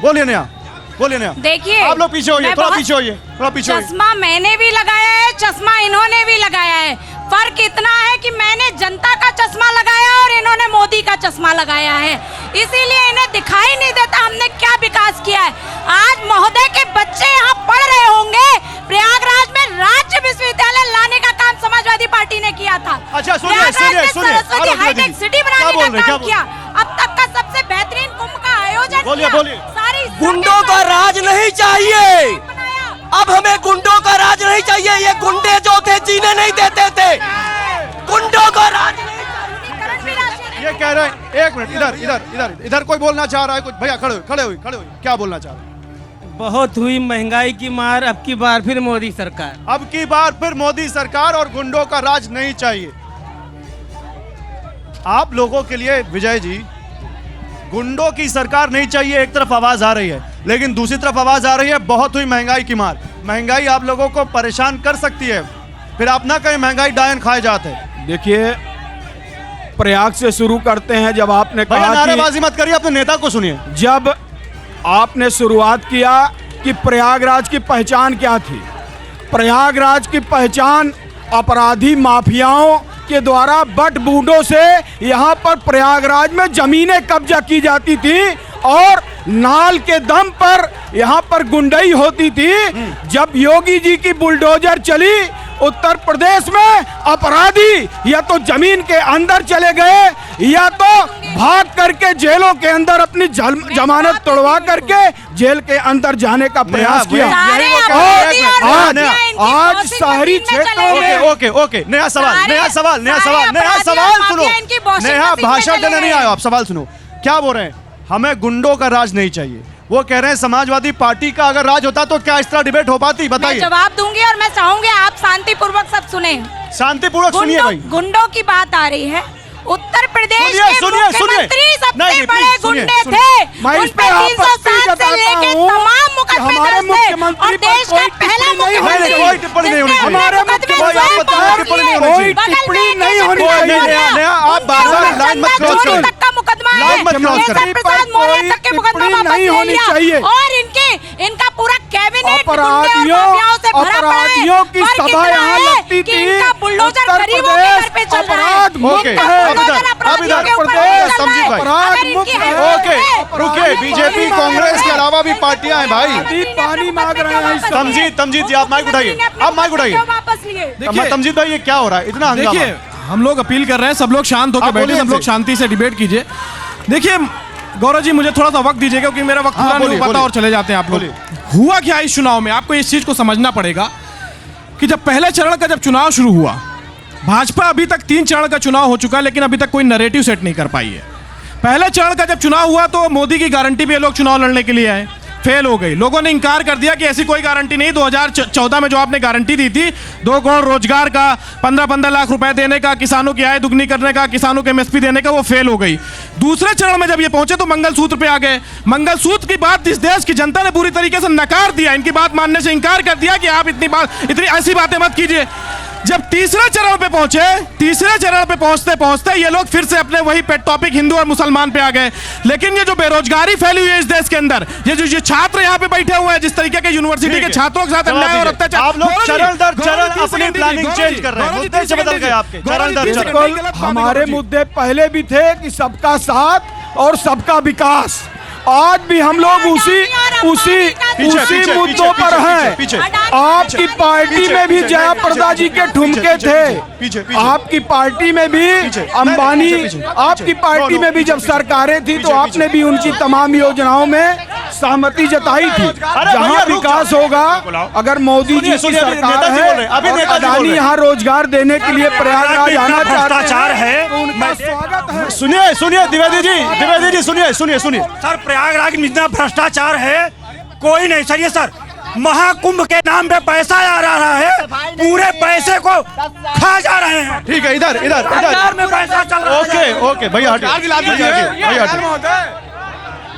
बोलिए नया, बोलिए नया। देखिए, आप लोग पीछे होइए, थोड़ा पीछे होइए, थोड़ा पीछे होइए। चश्मा मैंने भी लगाया है, चश्मा इन्होंने भी लगाया है। फर्क इतना है कि मैंने जनता का चश्मा लगाया और इन्होंने मोदी का चश्मा लगाया है, इसीलिए इन्हें दिखाई नहीं देता हमने क्या विकास किया है। आज महोदय के बच्चे यहाँ पढ़ रहे होंगे, प्रयागराज में राज्य विश्वविद्यालय लाने का काम समाजवादी पार्टी ने किया था। अच्छा सुनिए, सुनिए, सुनिए, सरस्वती हाईटेक सिटी बनाने का काम किया। अब तक का सबसे बेहतरीन कुंभ का आयोजन बोलिए, किया। बोलिए। सारी गुंडों का राज नहीं चाहिए, अब हमें गुंडों का राज नहीं चाहिए। ये गुंडे जो थे जीने नहीं देते थे, गुंडों का राज नहीं। ये कह रहे हैं, एक मिनट, इधर इधर इधर इधर कोई बोलना चाह रहा है कुछ? भैया खड़े खड़े हुई, खड़े हुई, क्या बोलना चाह रहे हैं? बहुत हुई महंगाई की मार, अब की बार फिर मोदी सरकार। अब की बार फिर मोदी सरकार और गुंडों का राज नहीं चाहिए। आप लोगों के लिए विजय जी, गुंडों की सरकार नहीं चाहिए, एक तरफ आवाज आ रही है, लेकिन दूसरी तरफ आवाज आ रही है बहुत हुई महंगाई की मार। महंगाई आप लोगों को परेशान कर सकती है, फिर आप ना कहीं महंगाई डायन खाए जाते हैं। देखिए, प्रयाग से शुरू करते हैं। जब आपने भैया कहा नारेबाजी मत करिए, अपने नेता को सुनिए। जब आपने शुरुआत किया कि प्रयागराज की पहचान क्या थी, प्रयागराज की पहचान अपराधी माफियाओं के द्वारा बट बूढ़ों से यहाँ पर प्रयागराज में जमीनें कब्जा की जाती थी और नाल के दम पर यहाँ पर गुंडई होती थी। जब योगी जी की बुलडोजर चली उत्तर प्रदेश में, अपराधी या तो जमीन के अंदर चले गए या तो भाग करके जेलों के अंदर अपनी जमानत तोड़वा करके जेल के अंदर जाने का प्रयास किया। और आज शहरी क्षेत्रों में ओके ओके, नया सवाल, नया सवाल, नया सवाल, नया सवाल सुनो। नया भाषण देने नहीं आए, आप सवाल सुनो। क्या बोल रहे हैं? हमें गुंडों का राज नहीं चाहिए। वो कह रहे हैं समाजवादी पार्टी का अगर राज होता तो क्या इस तरह डिबेट हो पाती? बताइए। मैं जवाब दूंगी और मैं चाहूंगी आप शांतिपूर्वक सब सुने। शांतिपूर्वक सुनिए भाई। गुंडों की बात आ रही है। उत्तर प्रदेश के सुनिए, मुख्यमंत्री सबसे नहीं, बड़े प्लीज, गुंडे सुनिए, थे। मैं उन इस पे पे 307 से लेके तमाम मुकदमे हमारे दर्ज थे मुख्यमंत्री और देश पर का कोई पहला टिप्पणी नहीं मुख्यमंत्री कोई टिप्पणी नहीं होनी चाहिए। हमारे मुख्यमंत्री आप बताओ, टिप्पणी नहीं होनी चाहिए। कोई टिप्पणी नहीं होनी चाहिए। नया आप बार-बार लाइन मत क्रॉस करें। तक का मुकदमा है, लाइन मत क्रॉस करें। केसर प्रसाद मौर्य तक के मुकदमा टिप्पणी वापस नहीं ले होनी लिया चाहिए। और इनका पूरा कैबिनेट अपराधियों की सभा यहाँ लगती थी। बुलडोजर गरीबों के घर पे चल रहा है। ओके, अब इधर समझिए भाई। ओके, रुके। बीजेपी, कांग्रेस के अलावा भी पार्टियां हैं भाई। पानी मांग रहे हैं। तमजीद जी, आप माइक उठाइए, आप माइक उठाइए। वापस लिए। तमजीद भाई, ये क्या हो रहा है? इतना हंगामा। देखिए, हम लोग अपील कर रहे हैं, सब लोग शांत होकर बैठे, सब लोग शांति से डिबेट कीजिए। देखिए गौरव जी, मुझे थोड़ा सा वक्त दीजिएगा क्योंकि मेरा वक्त पूरा नहीं हो पाता और चले जाते हैं आप लोग। हुआ क्या इस चुनाव में, आपको इस चीज को समझना पड़ेगा कि जब पहले चरण का जब चुनाव शुरू हुआ, भाजपा अभी तक 3 चरण का चुनाव हो चुका है लेकिन अभी तक कोई नैरेटिव सेट नहीं कर पाई है। पहले चरण का जब चुनाव हुआ तो मोदी की गारंटी पे लोग चुनाव लड़ने के लिए आए, फेल हो गई। लोगों ने इंकार कर दिया कि ऐसी कोई गारंटी नहीं। 2014 में जो आपने गारंटी दी थी 2 करोड़ रोजगार का, 15-15 लाख रुपए देने का, किसानों की आय दुगनी करने का, किसानों के एमएसपी देने का, वो फेल हो गई। दूसरे चरण में जब ये पहुंचे तो मंगलसूत्र पे आ गए। मंगलसूत्र की बात इस देश की जनता ने पूरी तरीके से नकार दिया, इनकी बात मानने से इंकार कर दिया कि आप इतनी ऐसी बातें मत कीजिए। जब तीसरे चरण पे पहुंचे, तीसरे चरण पे पहुंचते पहुंचते ये लोग फिर से अपने वही पेट टॉपिक हिंदू और मुसलमान पे आ गए। लेकिन ये जो बेरोजगारी फैली हुई है इस देश के अंदर, ये जो छात्र यहाँ पे बैठे हुए हैं, जिस तरीके के यूनिवर्सिटी के छात्रों के साथ अन्याय और अत्याचार, आप लोग चरण दर चरण अपनी प्लानिंग चेंज कर रहे हैं। मुद्दे से बदल गए आपके चरण दर चरण। हमारे मुद्दे पहले भी थे कि सबका साथ और सबका विकास। आज भी हम लोग उसी मुद्दों पर हैं। आपकी पार्टी में भी जयाप्रदा जी के ठुमके थे, आपकी पार्टी में भी अंबानी, आपकी पार्टी में भी जब सरकारें थी तो आपने भी उनकी तमाम योजनाओं में सहमति जताई थी। जहां विकास होगा, अगर मोदी जी की सरकार है, अदानी यहाँ रोजगार देने के लिए प्रयागराज आना भ्रष्टाचार है, तो उनका स्वागत है। सुनिए द्विवेदी जी, सुनिए। सर प्रयागराज में इतना भ्रष्टाचार है कोई नहीं सर। ये सर महाकुंभ के नाम पे पैसा आ रहा है, पूरे पैसे को खा जा रहे हैं। ठीक है, इधर में पैसा चल रहा है। ओके भैया हटिए।